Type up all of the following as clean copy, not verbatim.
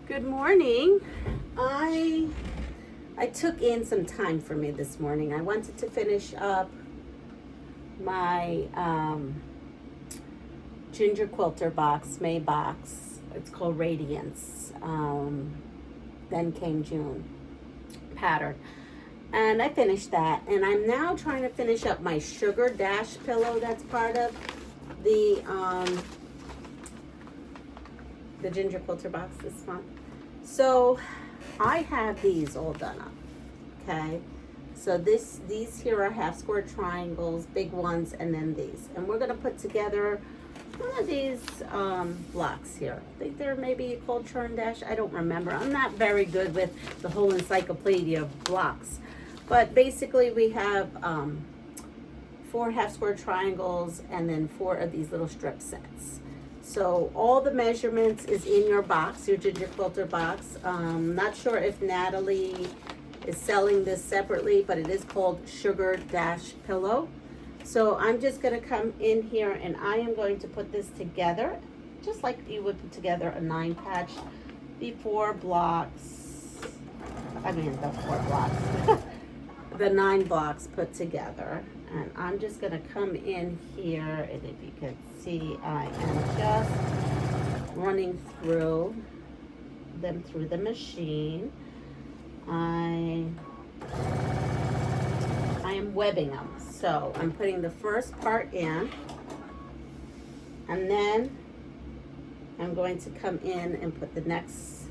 Good morning. I took in some time for me this morning. I wanted to finish up my ginger quilter box, May box. It's called Radiance. Then came June pattern. And I finished that. And I'm now trying to finish up my sugar dash pillow that's part of the ginger quilter box this month. So I have these all done up. Okay. So these here are half square triangles, big ones, and then these. And we're gonna put together one of these blocks here. I think they're maybe called churn dash. I don't remember. I'm not very good with the whole encyclopedia of blocks. But basically we have 4 half square triangles and then 4 of these little strip sets. So all the measurements is in your box, your ginger quilter box. Not sure if Natalie is selling this separately, but it is called Sugar Dash Pillow. So I'm just gonna come in here and I am going to put this together, just like you would put together a 9 patch, the 4 blocks, the 4 blocks, the 9 blocks put together. And I'm just gonna come in here, and if you can see, I am just running through them through the machine. I am webbing them. So I'm putting the first part in, and then I'm going to come in and put the next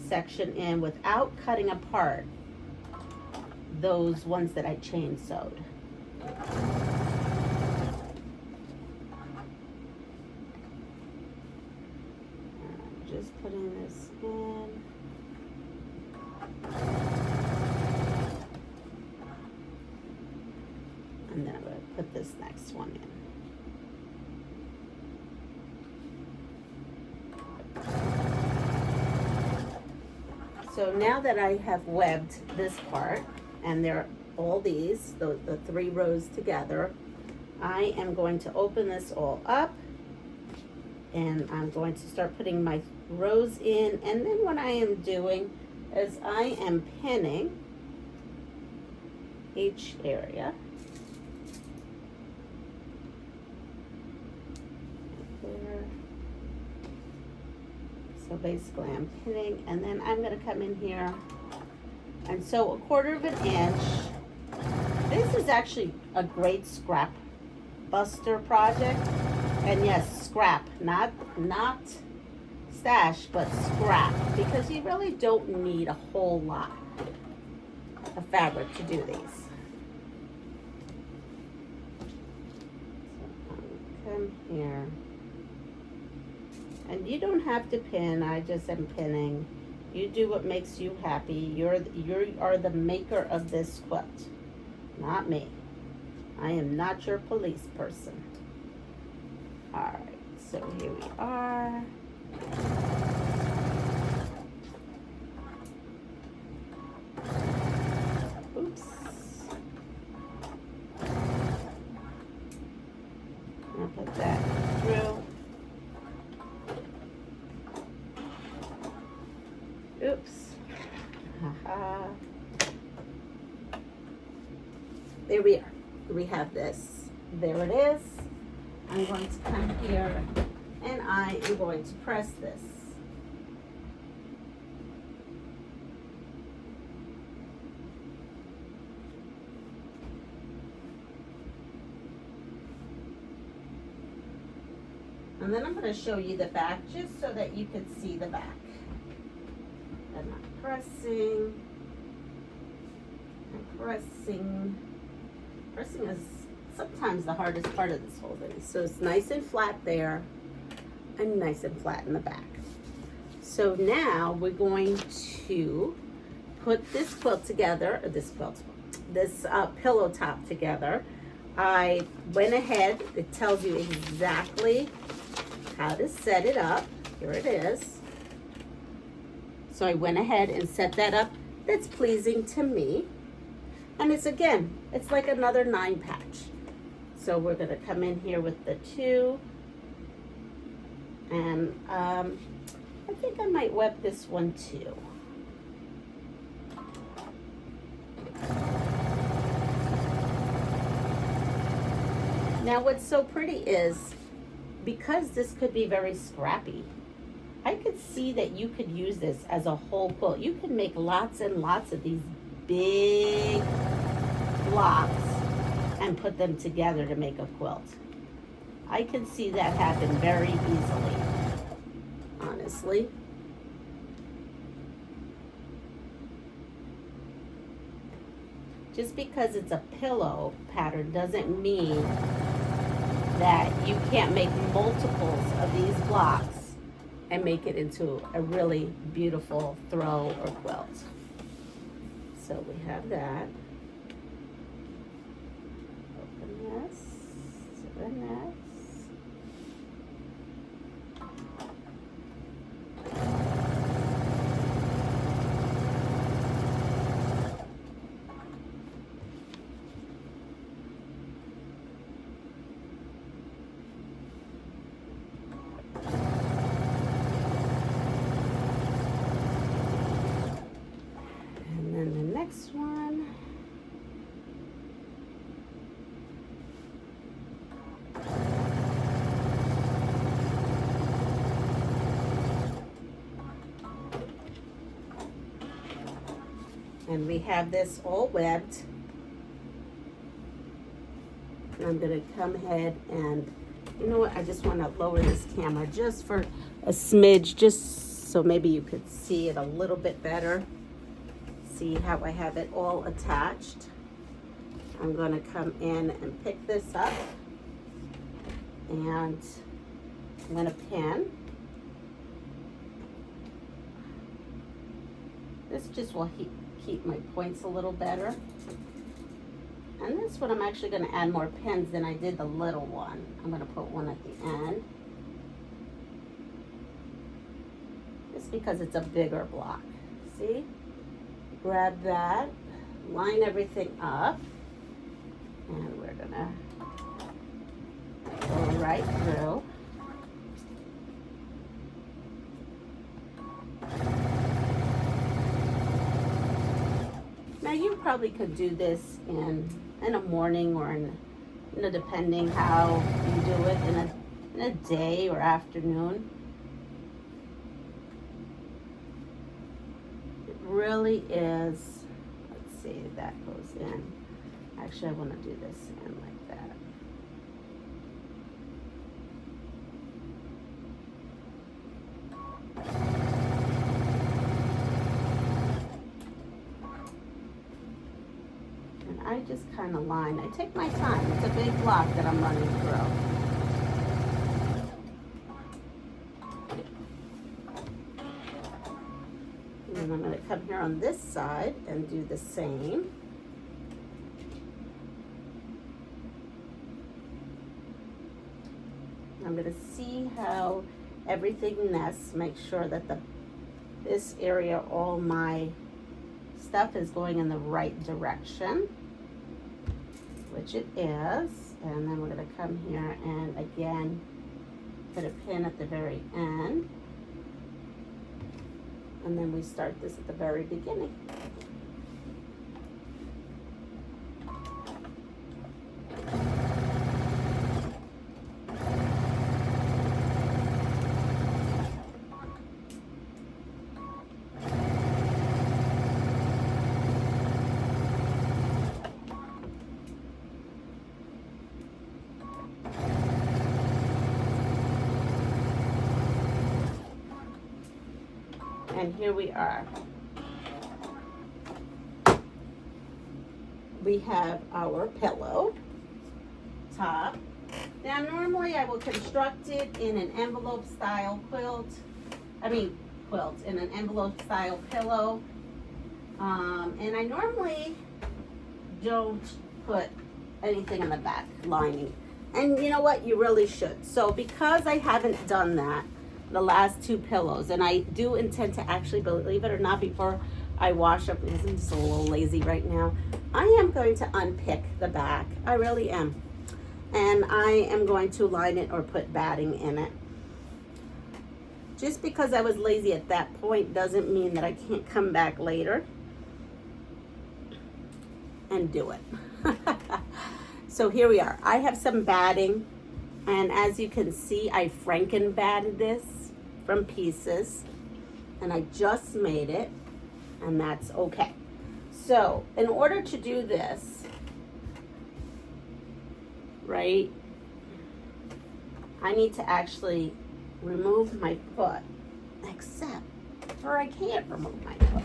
section in without cutting apart those ones that I chain sewed. Just putting this in. And then I'm going to put this next one in. So now that I have webbed this part, and they're all these, the 3 rows together, I am going to open this all up, and I'm going to start putting my rows in. And then what I am doing is I am pinning each area. There. So basically I'm pinning, and then I'm going to come in here and sew 1/4 of an inch. This is actually a great scrap buster project. And yes, scrap, not stash, but scrap, because you really don't need a whole lot of fabric to do these. So come here, and you don't have to pin. I just am pinning. You do what makes you happy. You are the maker of this quilt, not me. I am not your police person. All right, so here we are. Oops. I'll put that through. Oops. Haha. There we are. We have this. There it is. I'm going to come here and I am going to press this. And then I'm going to show you the back just so that you can see the back. And I'm pressing. And pressing. Pressing is sometimes the hardest part of this whole thing. So it's nice and flat there and nice and flat in the back. So now we're going to put this quilt together, or this pillow top together. I went ahead, it tells you exactly how to set it up. Here it is. So I went ahead and set that up. That's pleasing to me. And it's, again, it's like another 9 patch. So we're going to come in here with the 2. And I think I might web this one too. Now what's so pretty is, because this could be very scrappy, I could see that you could use this as a whole quilt. You can make lots and lots of these big blocks and put them together to make a quilt. I can see that happen very easily, honestly. Just because it's a pillow pattern doesn't mean that you can't make multiples of these blocks and make it into a really beautiful throw or quilt. So we have that. Open this to the next. Next one. And we have this all webbed. And I'm going to come ahead and, you know what, I just want to lower this camera just for a smidge, just so maybe you could see it a little bit better. See how I have it all attached. I'm going to come in and pick this up, and I'm going to pin. This just will keep my points a little better. And this one I'm actually going to add more pins than I did the little one. I'm going to put one at the end. Just because it's a bigger block. See? Grab that, line everything up, and we're gonna go right through. Now you probably could do this in a morning or in a depending how you do it, in a day or afternoon. Really is, let's see, that goes in. Actually, I want to do this in like that. And I just kind of line. I take my time. It's a big block that I'm running through. And I'm going to come here on this side and do the same. I'm going to see how everything nests, make sure that this area, all my stuff is going in the right direction, which it is. And then we're going to come here and again put a pin at the very end. And then we start this at the very beginning. And here we are. We have our pillow top. Now normally I will construct it in an envelope style quilt, in an envelope style pillow. And I normally don't put anything in the back lining. And you know what? You really should. So because I haven't done that, the last two pillows, and I do intend to actually, believe it or not, before I wash up, because I'm just a little lazy right now, I am going to unpick the back. I really am. And I am going to line it or put batting in it just because I was lazy at that point doesn't mean that I can't come back later and do it. So here we are. I have some batting, and as you can see, I Franken batted this from pieces, and I just made it, and that's okay. So in order to do this, right, I need to actually remove my foot, except for I can't remove my foot.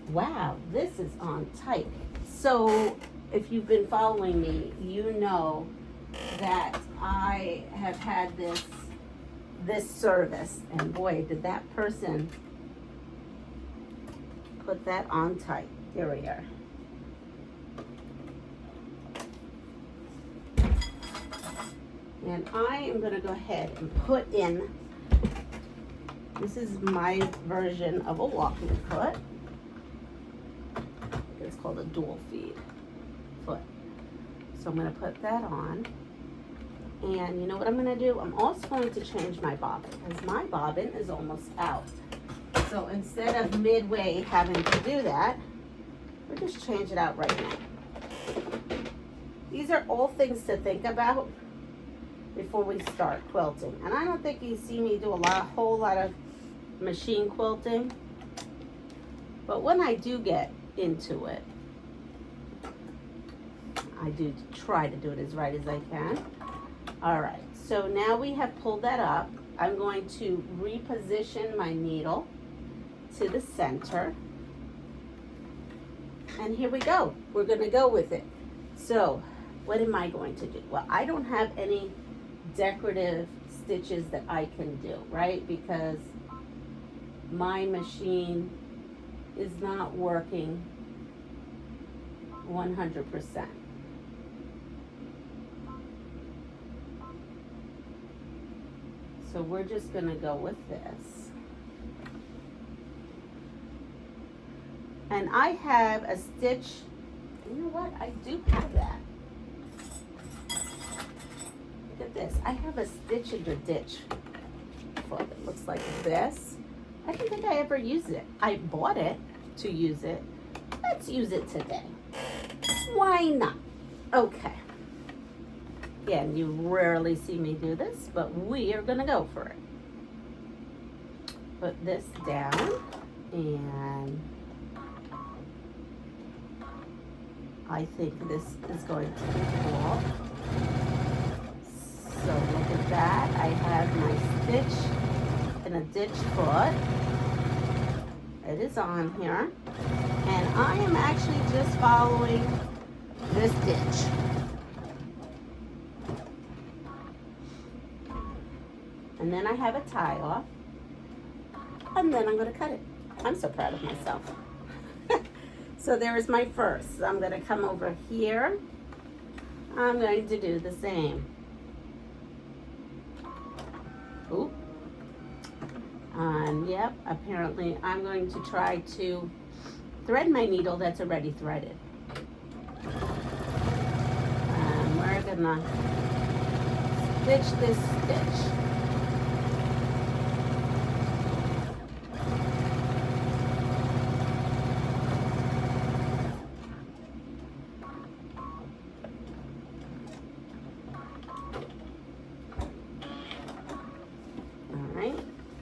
Wow, this is on tight. So if you've been following me, you know that I have had this service, and boy, did that person put that on tight. Here we are. And I am going to go ahead and put in, this is my version of a walking foot. It's called a dual feed foot. So I'm going to put that on. And you know what I'm going to do? I'm also going to change my bobbin, because my bobbin is almost out. So instead of midway having to do that, we'll just change it out right now. These are all things to think about before we start quilting. And I don't think you see me do a whole lot of machine quilting, but when I do get into it, I do try to do it as right as I can. All right, so now we have pulled that up. I'm going to reposition my needle to the center, and here we go. We're going to go with it. So what am I going to do? Well, I don't have any decorative stitches that I can do, right? Because my machine is not working 100%. So we're just gonna go with this. And I have a stitch, you know what? I do have that. Look at this. I have a stitch in the ditch foot that looks like this. I don't think I ever used it. I bought it to use it. Let's use it today. Why not? Okay. Again, you rarely see me do this, but we are gonna go for it. Put this down, and I think this is going to be cool. So look at that. I have my stitch in a ditch foot. It is on here. And I am actually just following this ditch. And then I have a tie off. And then I'm going to cut it. I'm so proud of myself. So there is my first. So I'm going to come over here. I'm going to do the same. Oop. And yep, apparently I'm going to try to thread my needle that's already threaded. And we're gonna stitch this stitch.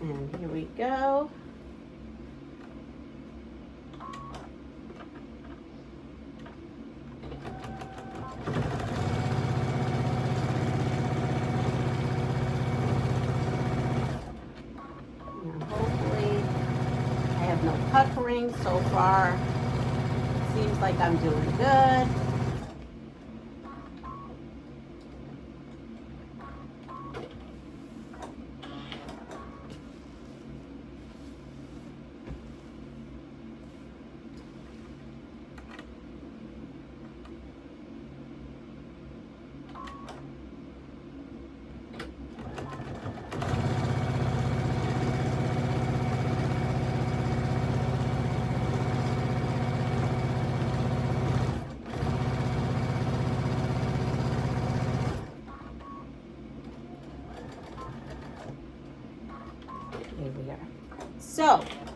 And here we go. Now hopefully I have no puckering so far. Seems like I'm doing good.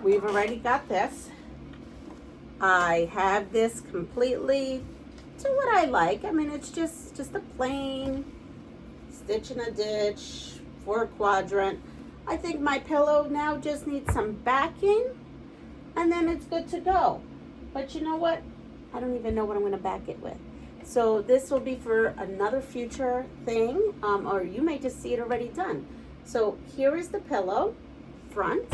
we've already got this. I have this completely to what I like. I mean, it's just a plain stitch in a ditch, 4 quadrant. I think my pillow now just needs some backing, and then it's good to go. But you know what? I don't even know what I'm going to back it with. So this will be for another future thing, or you may just see it already done. So here is the pillow front.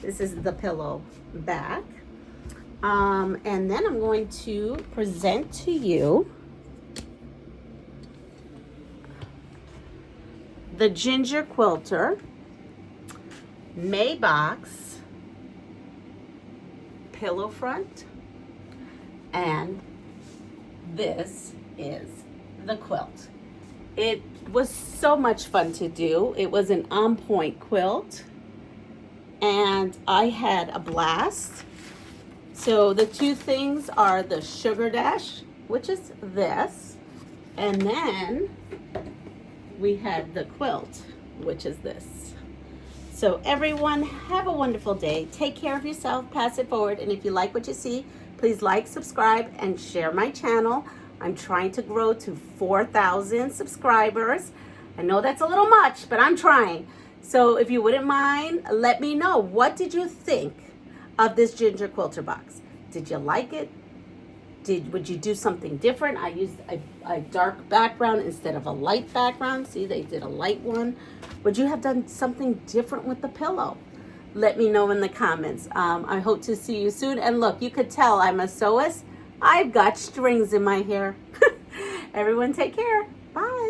This is the pillow back. And then I'm going to present to you the Ginger Quilter Maybox pillow front, and this is the quilt. It was so much fun to do. It was an on-point quilt, and I had a blast. So the two things are the Sugar Dash, which is this, and then we had the quilt, which is this. So everyone, have a wonderful day. Take care of yourself, pass it forward, and if you like what you see, please like, subscribe, and share my channel. I'm trying to grow to 4,000 subscribers. I know that's a little much, but I'm trying. So if you wouldn't mind, let me know. What did you think of this Ginger Quilter box? Did you like it? Would you do something different? I used a dark background instead of a light background. See, they did a light one. Would you have done something different with the pillow? Let me know in the comments. I hope to see you soon. And look, you could tell I'm a sewist. I've got strings in my hair. Everyone take care. Bye.